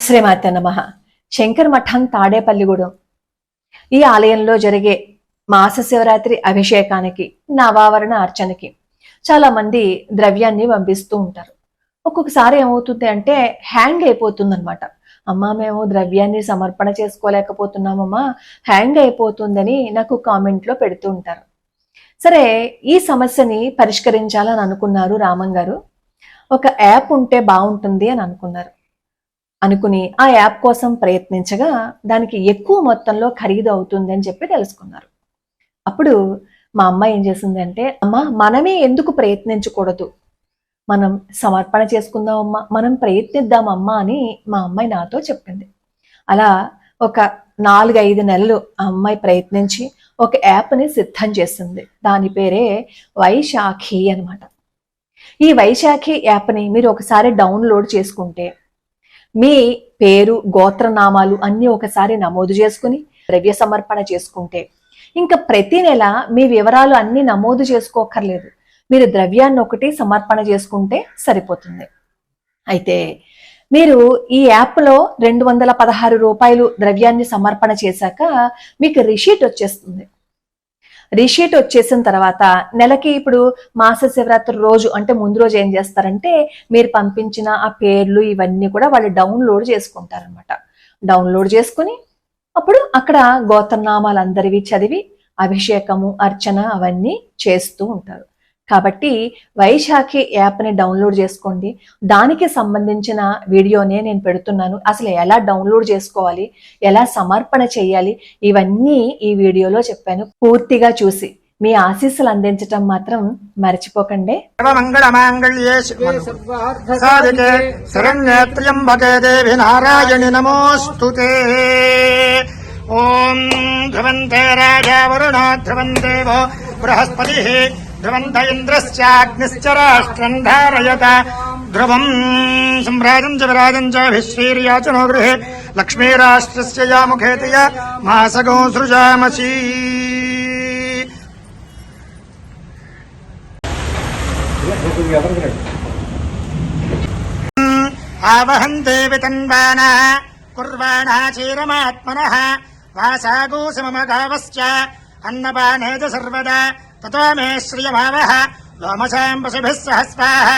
శ్రీమాత నమః. శంకర్ మఠం తాడేపల్లిగూడెం ఈ ఆలయంలో జరిగే మాస శివరాత్రి అభిషేకానికి, నవావరణ అర్చనకి చాలా మంది ద్రవ్యాన్ని పంపిస్తూ ఉంటారు. ఒక్కొక్కసారి ఏమవుతుంది అంటే హ్యాంగ్ అయిపోతుంది అనమాట. అమ్మా, మేము ద్రవ్యాన్ని సమర్పణ చేసుకోలేకపోతున్నామమ్మా, హ్యాంగ్ అయిపోతుందని నాకు కామెంట్లో పెడుతూ ఉంటారు. సరే, ఈ సమస్యని పరిష్కరించాలని అనుకున్నారు రామన్ గారు. ఒక యాప్ ఉంటే బాగుంటుంది అని అనుకుని ఆ యాప్ కోసం ప్రయత్నించగా దానికి ఎక్కువ మొత్తంలో ఖరీదు అవుతుంది అని చెప్పి తెలుసుకున్నారు. అప్పుడు మా అమ్మ ఏం చేసిందంటే, అమ్మ మనమే ఎందుకు ప్రయత్నించకూడదు, మనం సమర్పణ చేసుకుందామమ్మా, మనం ప్రయత్నిద్దామమ్మా అని మా అమ్మాయి నాతో చెప్పింది. అలా ఒక 4-5 నెలలు ఆ అమ్మాయి ప్రయత్నించి ఒక యాప్ని సిద్ధం చేసింది. దాని పేరే వైశాఖి అనమాట. ఈ వైశాఖి యాప్ని మీరు ఒకసారి డౌన్లోడ్ చేసుకుంటే మీ పేరు, గోత్రనామాలు అన్నీ ఒకసారి నమోదు చేసుకుని ద్రవ్య సమర్పణ చేసుకుంటే ఇంకా ప్రతి నెల మీ వివరాలు అన్నీ నమోదు చేసుకోకర్లేదు. మీరు ద్రవ్యాన్ని ఒకటి సమర్పణ చేసుకుంటే సరిపోతుంది. అయితే మీరు ఈ యాప్లో 216 రూపాయలు ద్రవ్యాన్ని సమర్పణ చేశాక మీకు రిషీట్ వచ్చేస్తుంది. రిషీట్ వచ్చేసిన తర్వాత నెలకి ఇప్పుడు మాస శివరాత్రి రోజు అంటే ముందు రోజు ఏం చేస్తారంటే మీరు పంపించిన ఆ పేర్లు ఇవన్నీ కూడా వాళ్ళు డౌన్లోడ్ చేసుకుంటారనమాట. డౌన్లోడ్ చేసుకుని అప్పుడు అక్కడ గోత్రనామాలు అందరివి చదివి అభిషేకము, అర్చన అవన్నీ చేస్తూ ఉంటారు. కాబట్టి వైశాఖి యాప్ని డౌన్లోడ్ చేసుకోండి. దానికి సంబంధించిన వీడియోనే నేను పెడుతున్నాను. అసలు ఎలా డౌన్లోడ్ చేసుకోవాలి, ఎలా సమర్పణ చేయాలి, ఇవన్నీ ఈ వీడియోలో చెప్పాను. పూర్తిగా చూసి మీ ఆశీస్సులు అందించటం మాత్రం మర్చిపోకండి. ఓం ధ్రువంతే రాజా వరుణో ధ్రువం దేవో బృహస్పతిః ధ్రువంత ఇంద్రశ్చాగ్నిశ్చ రాష్ట్రం ధారయత ధ్రువం సంభ్రాజం చ విరాజం చ విశ్వీర్యాచనో గృహే లక్ష్మీరాష్ట్రస్య యాముఖేతయ మాసగో సృజామసి. ఆవహంతే వితన్వానా కుర్వాణా చీరమాత్మనః వాసాగోసమమగావశ్చ అన్నపానే చ సర్వదా తతో మే శ్రియమావః లోమసాం పశుభిः సహ స్వాహా.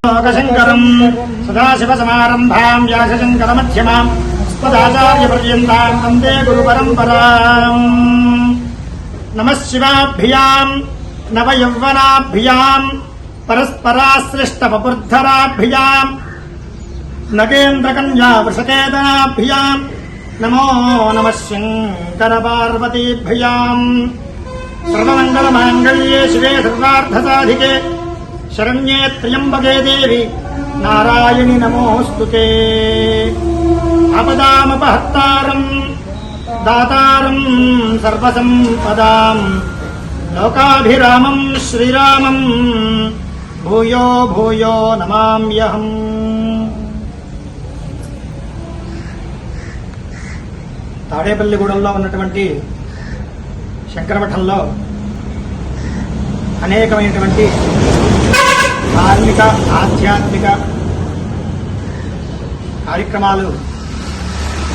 లోకశంకరం సదాశివసమారంభాం వ్యాసశంకరమధ్యమాం అస్మదాచార్యపర్యంతాం వందే గురుపరంపరాం. నమః శివాభ్యాం నవయౌవనాభ్యాం పరస్పరాశ్లిష్టవపుర్ధరాభ్యాం నగేంద్రకన్యా వృషకేతనాభ్యాం నమో నమః శంకర పార్వతీభ్యాం. సర్వమంగళమాంగళ్యే శివే సర్వార్థసాధికే శరణ్యే త్ర్యంబకే దేవి నారాయణి నమోస్తుతే. ఆపదామపహర్తారం దాతారం సర్వసంపదాం లోకాభిరామం శ్రీరామం భూయో భూయో నమామ్యహం. తాడేపల్లిగూడెంలో ఉన్నటువంటి శంకరమఠంలో అనేకమైనటువంటి ధార్మిక, ఆధ్యాత్మిక కార్యక్రమాలు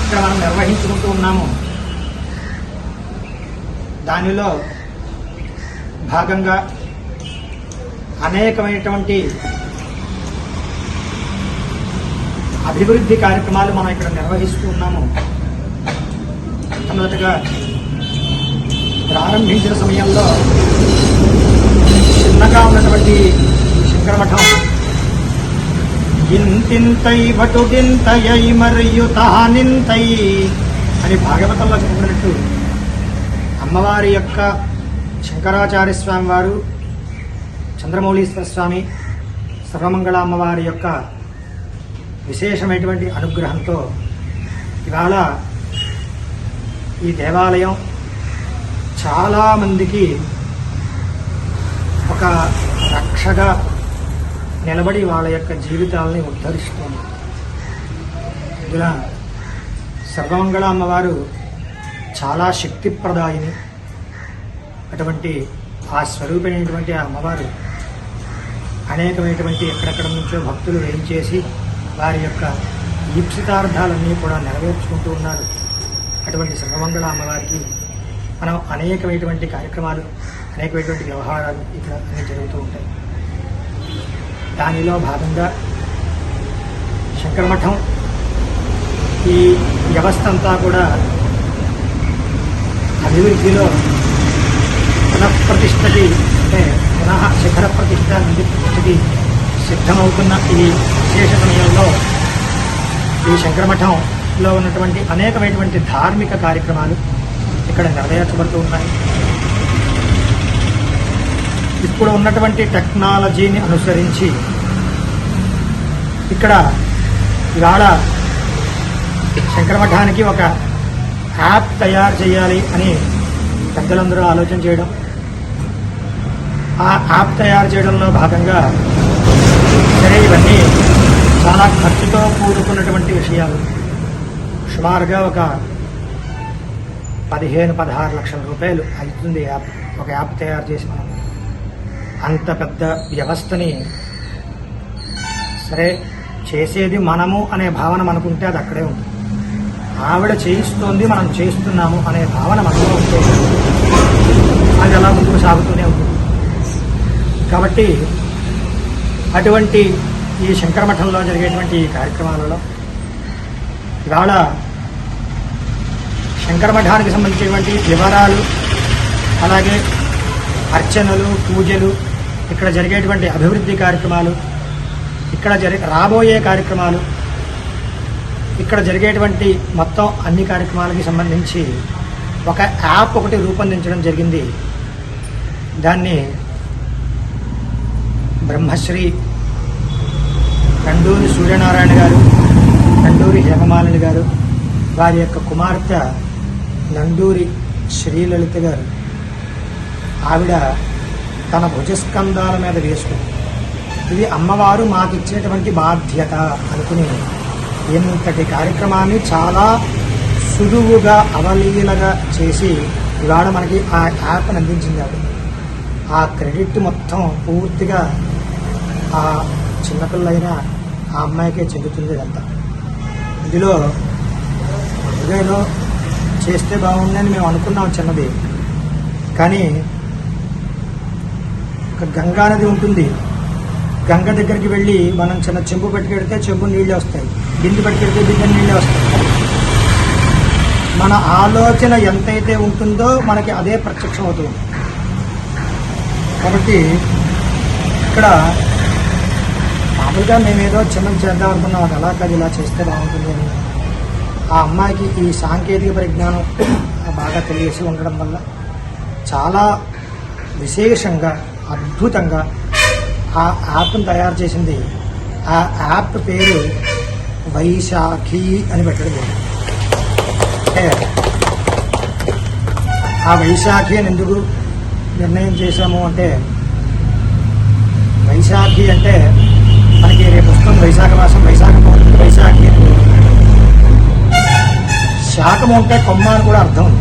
ఇక్కడ మనం నిర్వహించుకుంటూ ఉన్నాము. దానిలో భాగంగా అనేకమైనటువంటి అభివృద్ధి కార్యక్రమాలు మనం ఇక్కడ నిర్వహిస్తూ ఉన్నాము. మొదటగా ప్రారంభించిన సమయంలో చిన్నగా ఉన్నటువంటి శంకరమఠం ఇంతింతై వటుడింతయై మరియు తానింతై అని భాగవతంలో చెప్పుకున్నట్టు అమ్మవారి యొక్క శంకరాచార్య స్వామి వారు, చంద్రమౌళీశ్వర స్వామి, సర్వమంగళ అమ్మవారి యొక్క విశేషమైనటువంటి అనుగ్రహంతో ఇవాళ ఈ దేవాలయం చాలామందికి ఒక రక్షగా నిలబడి వాళ్ళ యొక్క జీవితాలని ఉద్ధరిస్తుంది. ఇలా సర్వమంగళ అమ్మవారు చాలా శక్తిప్రదాయిని. అటువంటి ఆ స్వరూపమైనటువంటి ఆ అమ్మవారు అనేకమైనటువంటి ఎక్కడెక్కడ నుంచో భక్తులు వేయించేసి వారి యొక్క ఈప్సితార్థాలన్నీ కూడా నెరవేర్చుకుంటూ ఉన్నారు. అటువంటి సర్వమంగళ అమ్మవారికి మనం అనేకమైనటువంటి కార్యక్రమాలు, అనేకమైనటువంటి వ్యవహారాలు ఇక్కడ అన్నీ జరుగుతూ ఉంటాయి. దానిలో భాగంగా శంకరమఠం ఈ వ్యవస్థ అంతా కూడా అభివృద్ధిలో పునఃప్రతిష్టకి, అంటే పునః శిఖర ప్రతిష్ట నుండి ప్రతిష్టకి సిద్ధమవుతున్న ఈ విశేష సమయంలో ఈ శంకరమఠంలో ఉన్నటువంటి అనేకమైనటువంటి ధార్మిక కార్యక్రమాలు ఇక్కడ నెరవేర్చబడుతూ ఉన్నాయి. ఇప్పుడు ఉన్నటువంటి టెక్నాలజీని అనుసరించి ఇక్కడ ఇవాళ శంకరమఠానికి ఒక యాప్ తయారు చేయాలి అని పెద్దలందరూ ఆలోచన చేయడం, ఆ యాప్ తయారు చేయడంలో భాగంగా సరే ఇవన్నీ చాలా ఖర్చుతో కూడుకున్నటువంటి విషయాలు. సుమారుగా ఒక 15-16 లక్షల రూపాయలు అవుతుంది యాప్, ఒక యాప్ తయారు చేసి మనం అంత పెద్ద వ్యవస్థని. సరే చేసేది మనము అనే భావన మనకుంటే అది అక్కడే ఉంటుంది. ఆవిడ చేయిస్తోంది, మనం చేస్తున్నాము అనే భావన మనలో ఉంటే అది అలా ముందుకు సాగుతూనే ఉంటుంది. కాబట్టి అటువంటి ఈ శంకరమఠంలో జరిగేటువంటి ఈ కార్యక్రమాలలో ఇవాళ శంకరమఠానికి సంబంధించినటువంటి వివరాలు, అలాగే అర్చనలు, పూజలు, ఇక్కడ జరిగేటువంటి అభివృద్ధి కార్యక్రమాలు, ఇక్కడ రాబోయే కార్యక్రమాలు, ఇక్కడ జరిగేటువంటి మొత్తం అన్ని కార్యక్రమాలకి సంబంధించి ఒక యాప్ ఒకటి రూపొందించడం జరిగింది. దాన్ని బ్రహ్మశ్రీ నండూరి సూర్యనారాయణ గారు, నండూరి హేమమాలిని గారు, వారి యొక్క కుమార్తె నండూరి శ్రీలలిత గారు, ఆవిడ తన భుజస్కంధాల మీద వేసుకుంది. ఇది అమ్మవారు మాకు ఇచ్చినటువంటి బాధ్యత అనుకుని ఇంతటి కార్యక్రమాన్ని చాలా సులువుగా అవలీలగా చేసి ఇవాళ మనకి ఆ యాప్ని అందించింది. ఆవిడ ఆ క్రెడిట్ మొత్తం పూర్తిగా ఆ చిన్నపిల్లైన ఆ అమ్మాయికే చెందుతుంది. ఇదంతా ఇందులో ఏదో చేస్తే బాగుందని మేము అనుకున్నాం చిన్నది, కానీ ఒక గంగా నది ఉంటుంది. గంగ దగ్గరికి వెళ్ళి మనం చిన్న చెంబు పట్టుకెడితే చెంబు నీళ్ళే వస్తాయి, బిందు పట్టుకెడితే బిందె నీళ్ళే వస్తాయి. మన ఆలోచన ఎంతైతే ఉంటుందో మనకి అదే ప్రత్యక్షం అవుతుంది. కాబట్టి ఇక్కడ మామూలుగా మేమేదో చిన్నది చేద్దాం అనుకున్నాం, అది అలా కాదు, ఇలా చేస్తే బాగుంటుంది అని ఆ అమ్మాయికి ఈ సాంకేతిక పరిజ్ఞానం బాగా తెలిసి ఉండడం వల్ల చాలా విశేషంగా, అద్భుతంగా ఆ యాప్ను తయారు చేసింది. ఆ యాప్ పేరు వైశాఖి అని పెట్టడం జరిగింది. అంటే ఆ వైశాఖి అని ఎందుకు నిర్ణయం చేశాము అంటే, వైశాఖి అంటే మనకి రేపు వస్తుంది వైశాఖ మాసం, వైశాఖి అని. శాఖము అంటే కొమ్మ అని కూడా అర్థం ఉంది.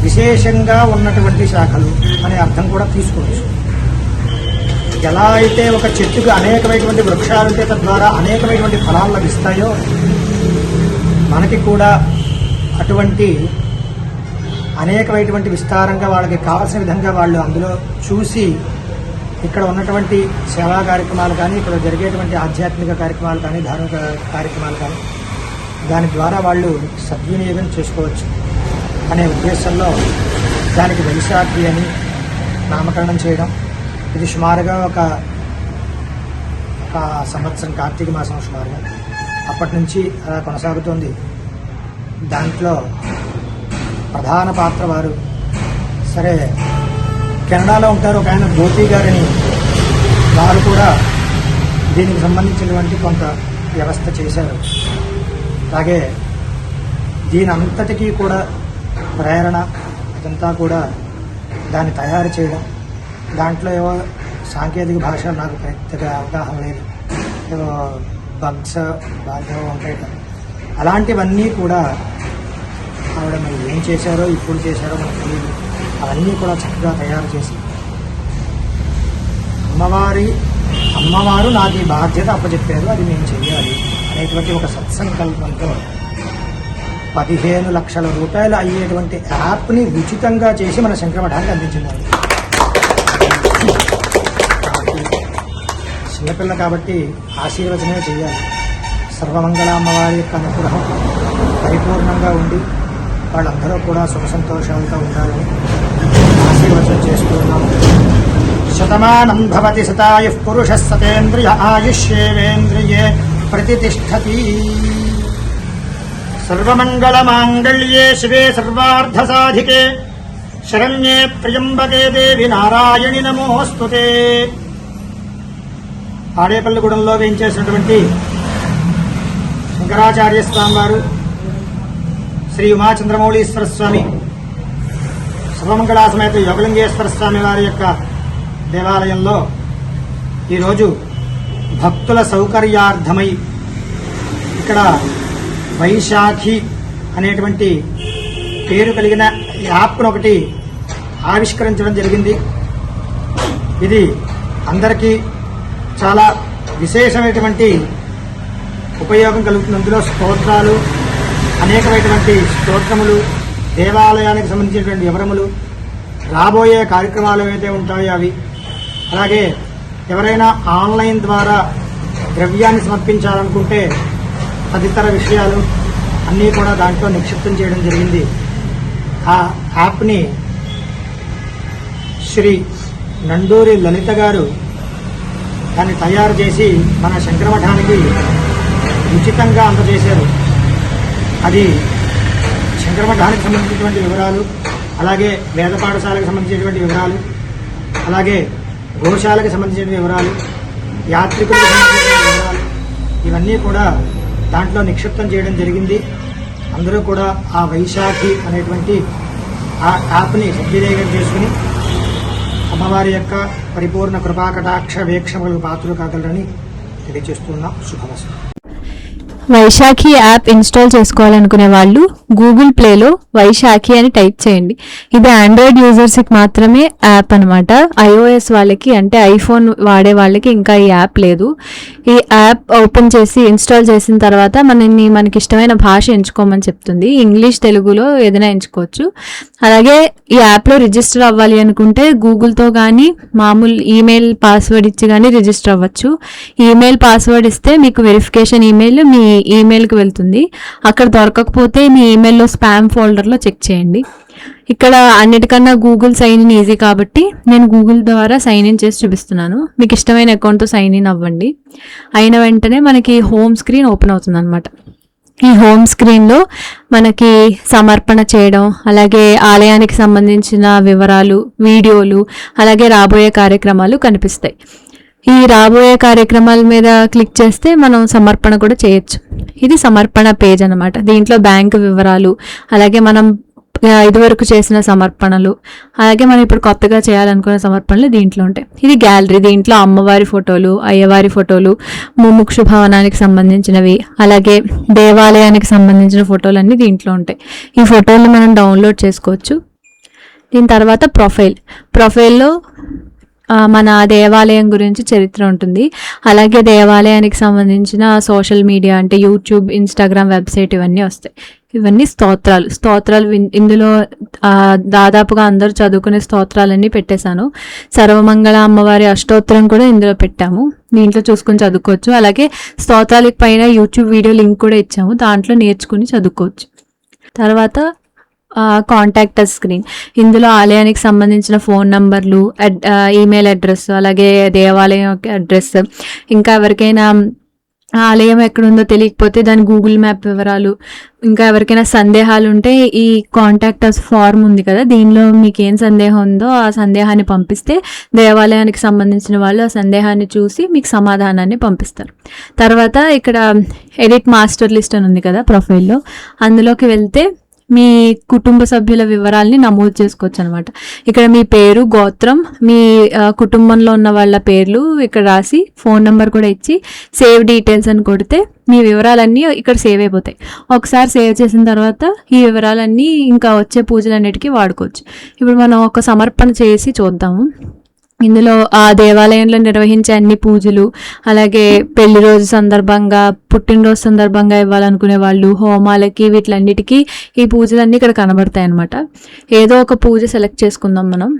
విశేషంగా ఉన్నటువంటి శాఖలు అనే అర్థం కూడా తీసుకోవచ్చు. ఎలా అయితే ఒక చెట్టుకు అనేకమైనటువంటి వృక్షాలు ఉంటే తద్వారా అనేకమైనటువంటి ఫలాలు లభిస్తాయో, మనకి కూడా అటువంటి అనేకమైనటువంటి విస్తారంగా వాళ్ళకి కావాల్సిన విధంగా వాళ్ళు అందులో చూసి ఇక్కడ ఉన్నటువంటి సేవా కార్యక్రమాలు కానీ, ఇక్కడ జరిగేటువంటి ఆధ్యాత్మిక కార్యక్రమాలు కానీ, ధార్మిక కార్యక్రమాలు కానీ దాని ద్వారా వాళ్ళు సద్వినియోగం చేసుకోవచ్చు అనే ఉద్దేశంలో దానికి వైశాఖి అని నామకరణం చేయడం. ఇది సుమారుగా ఒక సంవత్సరం, కార్తీక మాసం సుమారుగా అప్పటి నుంచి అలా కొనసాగుతోంది. దాంట్లో ప్రధాన పాత్ర వారు, సరే కెనడాలో ఉంటారు ఒక ఆయన గోపి గారిని, వారు కూడా దీనికి సంబంధించినటువంటి కొంత వ్యవస్థ చేశారు. అలాగే దీని అంతటికీ కూడా ప్రేరణ అదంతా కూడా దాన్ని తయారు చేయడం. దాంట్లో ఏవో సాంకేతిక భాష నాకు పెద్దగా అవగాహన లేదు, ఏవో బగ్స్ బాగా ఉంటాయి కదా, అలాంటివన్నీ కూడా ఆవిడ మరి ఏం చేశారో ఇప్పుడు చేశారో మనకు తెలియదు. అవన్నీ కూడా చక్కగా తయారు చేసి అమ్మవారు నాకు ఈ బాధ్యత అప్పచెప్పారు, అది మేము చెయ్యాలి అనే అనేటువంటి ఒక సత్సంకల్పంతో 15 లక్షల రూపాయలు అయ్యేటువంటి యాప్ని ఉచితంగా చేసి మన శంకరమఠానికి అందించింది. చిన్నపిల్ల కాబట్టి ఆశీర్వచనమే చేయాలి. సర్వమంగళ అమ్మవారి యొక్క అనుగ్రహం పరిపూర్ణంగా ఉండి వాళ్ళందరూ కూడా సుఖ సంతోషాలతో ఉండాలని ఆశీర్వచనం చేస్తున్నాము. శతమానం భవతి శతాయుః పురుషः సతేంద్రియ ఆయుష్యేవేంద్రియే ప్రతిష్టతి. సర్వమంగళమాంగళ్యే శివే సర్వార్థసాధికే శరణ్యే త్ర్యంబకే దేవి నారాయణి నమోస్తుతే. తాడేపల్లిగూడెంలో వేయించేసినటువంటి శంకరాచార్య స్వామి వారు, శ్రీ ఉమాచంద్రమౌళీశ్వర స్వామి, సర్వమంగళా సమేత యోగలింగేశ్వర స్వామి వారి యొక్క దేవాలయంలో ఈరోజు భక్తుల సౌకర్యార్థమై ఇక్కడ వైశాఖి అనేటువంటి పేరు కలిగిన యాప్ను ఒకటి ఆవిష్కరించడం జరిగింది. ఇది అందరికీ చాలా విశేషమైనటువంటి ఉపయోగం కలుగుతుంది. అందులో స్తోత్రాలు, అనేకమైనటువంటి స్తోత్రములు, దేవాలయానికి సంబంధించినటువంటి వివరములు, రాబోయే కార్యక్రమాలు ఏవైతే ఉంటాయో అవి, అలాగే ఎవరైనా ఆన్లైన్ ద్వారా ద్రవ్యాన్ని సమర్పించాలనుకుంటే తదితర విషయాలు అన్నీ కూడా దాంట్లో నిక్షిప్తం చేయడం జరిగింది. ఆ యాప్ని శ్రీ నండూరి లలిత గారు దాన్ని తయారు చేసి మన శంకరమఠానికి ఉచితంగా అందజేశారు. అది శంకరమఠానికి సంబంధించినటువంటి వివరాలు, అలాగే వేద పాఠశాలకు సంబంధించినటువంటి వివరాలు, అలాగే గోశాలకు సంబంధించిన వివరాలు, యాత్రికులకు సంబంధించిన వివరాలు, ఇవన్నీ కూడా దాంట్లో నిక్షిప్తం చేయడం జరిగింది. అందరూ కూడా ఆ వైశాఖి అనేటువంటి ఆ యాప్ని సద్వినియోగం చేసుకుని అమ్మవారి యొక్క పరిపూర్ణ కృపాకటాక్ష వీక్షణలకు పాత్రలు కాగలరని తెలియజేస్తున్నాం. శుభమస్తు. వైశాఖి యాప్ ఇన్స్టాల్ చేసుకోవాలనుకునే వాళ్ళు గూగుల్ ప్లేలో వైశాఖి అని టైప్ చేయండి. ఇది ఆండ్రాయిడ్ యూజర్స్కి మాత్రమే యాప్ అనమాట. ఐఓఎస్ వాళ్ళకి, అంటే ఐఫోన్ వాడే వాళ్ళకి ఇంకా ఈ యాప్ లేదు. ఈ యాప్ ఓపెన్ చేసి ఇన్స్టాల్ చేసిన తర్వాత మనకి ఇష్టమైన భాష ఎంచుకోమని చెప్తుంది. ఇంగ్లీష్, తెలుగులో ఏదైనా ఎంచుకోవచ్చు. అలాగే ఈ యాప్లో రిజిస్టర్ అవ్వాలి అనుకుంటే గూగుల్తో కానీ మామూలు ఈమెయిల్ పాస్వర్డ్ ఇచ్చి కానీ రిజిస్టర్ అవ్వచ్చు. ఈమెయిల్ పాస్వర్డ్ ఇస్తే మీకు వెరిఫికేషన్ ఈమెయిల్ మీ ఈమెయిల్కి వెళ్తుంది. అక్కడ దొరకకపోతే మీ ఈమెయిల్లో స్పామ్ ఫోల్డర్లో చెక్ చేయండి. ఇక్కడ అన్నిటికన్నా గూగుల్ సైన్ ఇన్ ఈజీ కాబట్టి నేను గూగుల్ ద్వారా సైన్ ఇన్ చేసి చూపిస్తున్నాను. మీకు ఇష్టమైన అకౌంట్తో సైన్ ఇన్ అవ్వండి. అయిన వెంటనే మనకి హోమ్ స్క్రీన్ ఓపెన్ అవుతుంది అనమాట. ఈ హోమ్ స్క్రీన్లో మనకి సమర్పణ చేయడం, అలాగే ఆలయానికి సంబంధించిన వివరాలు, వీడియోలు, అలాగే రాబోయే కార్యక్రమాలు కనిపిస్తాయి. ఈ రాబోయే కార్యక్రమాల మీద క్లిక్ చేస్తే మనం సమర్పణ కూడా చేయొచ్చు. ఇది సమర్పణ పేజ్ అనమాట. దీంట్లో బ్యాంకు వివరాలు, అలాగే మనం ఇదివరకు చేసిన సమర్పణలు, అలాగే మనం ఇప్పుడు కొత్తగా చేయాలనుకున్న సమర్పణలు దీంట్లో ఉంటాయి. ఇది గ్యాలరీ. దీంట్లో అమ్మవారి ఫోటోలు, అయ్యవారి ఫోటోలు, ముముక్షు భవనానికి సంబంధించినవి, అలాగే దేవాలయానికి సంబంధించిన ఫోటోలు అన్నీ దీంట్లో ఉంటాయి. ఈ ఫోటోలు మనం డౌన్లోడ్ చేసుకోవచ్చు. దీని తర్వాత ప్రొఫైల్లో మన దేవాలయం గురించి చరిత్ర ఉంటుంది. అలాగే దేవాలయానికి సంబంధించిన సోషల్ మీడియా అంటే యూట్యూబ్, ఇన్స్టాగ్రామ్, వెబ్సైట్ ఇవన్నీ వస్తాయి. ఇవన్నీ స్తోత్రాలు ఇందులో దాదాపుగా అందరూ చదువుకునే స్తోత్రాలన్నీ పెట్టేశాను. సర్వమంగళ అమ్మవారి అష్టోత్తరం కూడా ఇందులో పెట్టాము. దీంట్లో చూసుకొని చదువుకోవచ్చు. అలాగే స్తోత్రాలకు పైన యూట్యూబ్ వీడియో లింక్ కూడా ఇచ్చాము. దాంట్లో నేర్చుకుని చదువుకోవచ్చు. తర్వాత కాంటాక్ట్ అస్ స్క్రీన్. ఇందులో ఆలయానికి సంబంధించిన ఫోన్ నంబర్లు, ఈమెయిల్ అడ్రస్, అలాగే దేవాలయం అడ్రస్, ఇంకా ఎవరికైనా ఆలయం ఎక్కడుందో తెలియకపోతే దాని గూగుల్ మ్యాప్ వివరాలు, ఇంకా ఎవరికైనా సందేహాలు ఉంటే ఈ కాంటాక్ట్ అస్ ఫార్మ్ ఉంది కదా, దీనిలో మీకు ఏం సందేహం ఉందో ఆ సందేహాన్ని పంపిస్తే దేవాలయానికి సంబంధించిన వాళ్ళు ఆ సందేహాన్ని చూసి మీకు సమాధానాన్ని పంపిస్తారు. తర్వాత ఇక్కడ ఎడిట్ మాస్టర్ లిస్ట్ అని ఉంది కదా ప్రొఫైల్లో, అందులోకి వెళ్తే మీ కుటుంబ సభ్యుల వివరాలని నమోదు చేసుకోవచ్చు అనమాట. ఇక్కడ మీ పేరు, గోత్రం, మీ కుటుంబంలో ఉన్న వాళ్ళ పేర్లు ఇక్కడ రాసి ఫోన్ నెంబర్ కూడా ఇచ్చి సేవ్ డీటెయిల్స్ అని కొడితే మీ వివరాలన్నీ ఇక్కడ సేవ్ అయిపోతాయి. ఒకసారి సేవ్ చేసిన తర్వాత ఈ వివరాలన్నీ ఇంకా వచ్చే పూజలన్నిటికీ వాడుకోవచ్చు. ఇప్పుడు మనం ఒక సమర్పణ చేసి చూద్దాము. ఇందులో ఆ దేవాలయంలో నిర్వహించే అన్ని పూజలు, అలాగే పెళ్లి రోజు సందర్భంగా, పుట్టినరోజు సందర్భంగా ఇవ్వాలనుకునే వాళ్ళు, హోమాలకి, వీటిలన్నిటికీ ఈ పూజలన్నీ ఇక్కడ కనబడతాయి అన్నమాట. ఏదో ఒక పూజ సెలెక్ట్ చేసుకుందాం మనం.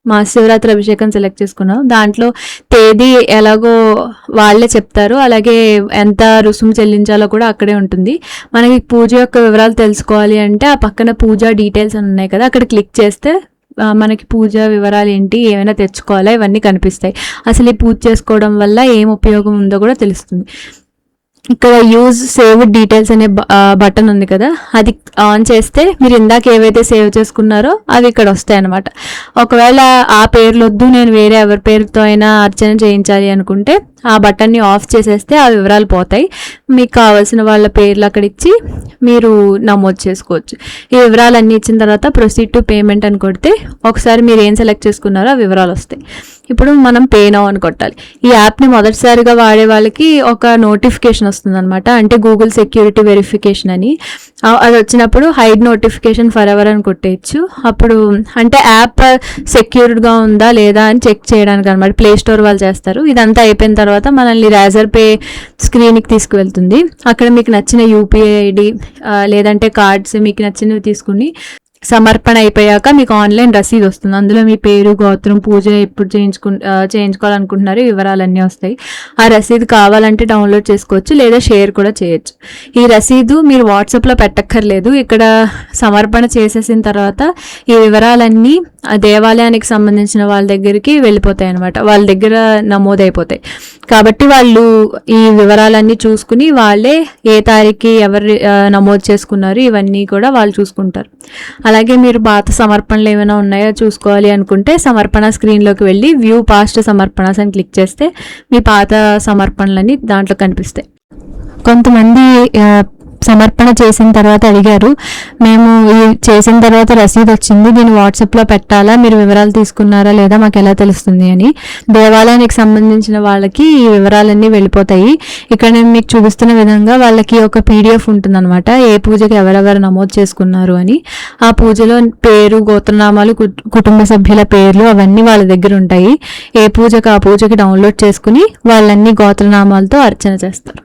మహాశివరాత్రి అభిషేకం సెలెక్ట్ చేసుకున్నాం. దాంట్లో తేదీ ఎలాగో వాళ్ళే చెప్తారు, అలాగే ఎంత రుసుము చెల్లించాలో కూడా అక్కడే ఉంటుంది. మనకి పూజ యొక్క వివరాలు తెలుసుకోవాలి అంటే ఆ పక్కన పూజ డీటెయిల్స్ అని ఉన్నాయి కదా, అక్కడ క్లిక్ చేస్తే మనకి పూజ వివరాలు ఏంటి, ఏమైనా తెచ్చుకోవాలా, ఇవన్నీ కనిపిస్తాయి. అసలు ఈ పూజ చేసుకోవడం వల్ల ఏం ఉపయోగం ఉందో కూడా తెలుస్తుంది. ఇక్కడ యూజ్ సేవ్ డీటెయిల్స్ అనే బటన్ ఉంది కదా, అది ఆన్ చేస్తే మీరు ఇందాక ఏవైతే సేవ్ చేసుకున్నారో అవి ఇక్కడ వస్తాయి అన్నమాట. ఒకవేళ ఆ పేర్లు వద్దు, నేను వేరే ఎవరి పేరుతో అయినా అర్చన చేయించాలి అనుకుంటే ఆ బటన్ని ఆఫ్ చేసేస్తే ఆ వివరాలు పోతాయి. మీకు కావాల్సిన వాళ్ళ పేర్లు అక్కడ ఇచ్చి మీరు నమోదు చేసుకోవచ్చు. ఈ వివరాలన్నీ ఇచ్చిన తర్వాత ప్రొసీడ్ టు పేమెంట్ అని కొడితే ఒకసారి మీరు ఏం సెలెక్ట్ చేసుకున్నారో ఆ వివరాలు వస్తాయి. ఇప్పుడు మనం పే నౌ అని కొట్టాలి. ఈ యాప్ని మొదటిసారిగా వాడే వాళ్ళకి ఒక నోటిఫికేషన్ వస్తుంది అనమాట, అంటే గూగుల్ సెక్యూరిటీ వెరిఫికేషన్ అని. అది వచ్చినప్పుడు హైడ్ నోటిఫికేషన్ ఫర్ ఎవర్ అని కొట్టేయచ్చు. అప్పుడు అంటే యాప్ సెక్యూర్డ్గా ఉందా లేదా అని చెక్ చేయడానికి అనమాట. ప్లే స్టోర్ వాళ్ళు చేస్తారు. ఇదంతా అయిపోయిన తర్వాత మనల్ని రాజర్ పే స్క్రీన్కి తీసుకువెళ్తుంది. అక్కడ మీకు నచ్చిన యూపీఐ ఐడి లేదంటే కార్డ్స్ మీకు నచ్చినవి తీసుకుని సమర్పణ అయిపోయాక మీకు ఆన్లైన్ రసీదు వస్తుంది. అందులో మీ పేరు, గోత్రం, పూజ ఎప్పుడు చేయించుకోవాలనుకుంటున్నారు వివరాలన్నీ వస్తాయి. ఆ రసీదు కావాలంటే డౌన్లోడ్ చేసుకోవచ్చు, లేదా షేర్ కూడా చేయొచ్చు. ఈ రసీదు మీరు వాట్సాప్లో పెట్టక్కర్లేదు. ఇక్కడ సమర్పణ చేసేసిన తర్వాత ఈ వివరాలన్నీ ఆ దేవాలయానికి సంబంధించిన వాళ్ళ దగ్గరికి వెళ్ళిపోతాయి అనమాట, వాళ్ళ దగ్గర నమోదైపోతాయి. కాబట్టి వాళ్ళు ఈ వివరాలన్నీ చూసుకుని వాళ్ళే ఏ తారీఖు ఎవరు నమోదు చేసుకున్నారు ఇవన్నీ కూడా వాళ్ళు చూసుకుంటారు. అలాగే మీరు పాత సమర్పణలు ఏమైనా ఉన్నాయో చూసుకోవాలి అనుకుంటే సమర్పణ స్క్రీన్లోకి వెళ్ళి వ్యూ పాస్ట్ సమర్పణస్ అని క్లిక్ చేస్తే మీ పాత సమర్పణలన్నీ దాంట్లో కనిపిస్తాయి. కొంతమంది సమర్పణ చేసిన తర్వాత అడిగారు, మేము చేసిన తర్వాత రసీదు వచ్చింది, దీన్ని వాట్సాప్లో పెట్టాలా, మీరు వివరాలు తీసుకున్నారా లేదా మాకు ఎలా తెలుస్తుంది అని. దేవాలయానికి సంబంధించిన వాళ్ళకి ఈ వివరాలన్నీ వెళ్ళిపోతాయి. ఇక్కడ నేను మీకు చూపిస్తున్న విధంగా వాళ్ళకి ఒక పీడిఎఫ్ ఉంటుందన్నమాట, ఏ పూజకి ఎవరెవరు నమోదు చేసుకున్నారు అని. ఆ పూజలో పేరు, గోత్రనామాలు, కుటుంబ సభ్యుల పేర్లు అవన్నీ వాళ్ళ దగ్గర ఉంటాయి. ఏ పూజకి ఆ పూజకి డౌన్లోడ్ చేసుకుని వాళ్ళన్ని గోత్రనామాలతో అర్చన చేస్తారు.